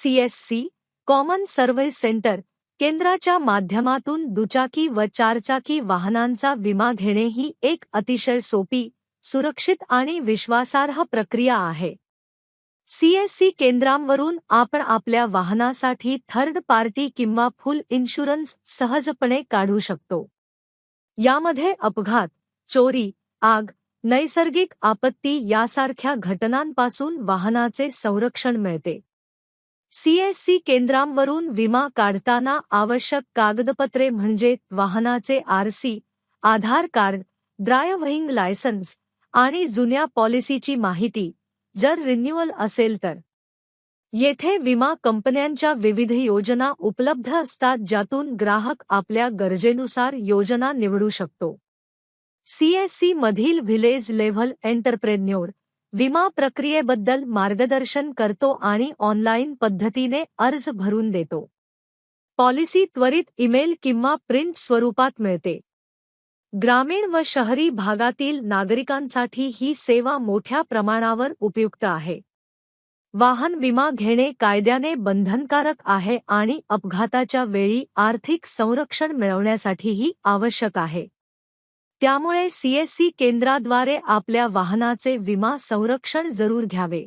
CSC common service centre केंद्राच्या माध्यमातून दुचाकी व चारचाकी वाहनांचा विमा घेणे ही एक अतिशय सोपी, सुरक्षित आणि विश्वासार्ह प्रक्रिया आहे. CSC केंद्रांवरून आपण आपल्या वाहनासाठी थर्ड पार्टी किंवा फुल इन्शुरन्स सहजपणे काढू शकतो. यामध्ये अपघात, चोरी, आग, नैसर्गिक आपत्ती यासारख्या घटनांपासून वाहनाचे संरक्षण मिळते. CSC केंद्रांवरून विमा काढताना आवश्यक कागदपत्रे म्हणजे वाहनाचे RC, आधार कार्ड, ड्रायव्हिंग लायसन्स आणि जुन्या पॉलिसीची माहिती, जर रिन्युअल असेल तर. येथे विमा कंपन्यांच्या विविध योजना उपलब्ध असतात ज्यातून ग्राहक आपल्या गरजेनुसार योजना निवडू शकतो. CSC मधील व्हिलेज लेव्हल एंटरप्रेन्योर विमा प्रक्रियेबद्दल मार्गदर्शन करतो आणि ऑनलाईन पद्धतीने अर्ज भरून देतो. पॉलिसी त्वरित ईमेल किंवा प्रिंट स्वरूपात मिळते. ग्रामीण व शहरी भागातील नागरिकांसाठी ही सेवा मोठ्या प्रमाणावर उपयुक्त आहे. वाहन विमा घेणे कायद्याने बंधनकारक आहे आणि अपघाताच्या वेळी आर्थिक संरक्षण मिळवण्यासाठीही आवश्यक आहे. त्यामुळे CSC केंद्राद्वारे आपल्या वाहनाचे विमा संरक्षण जरूर घ्यावे.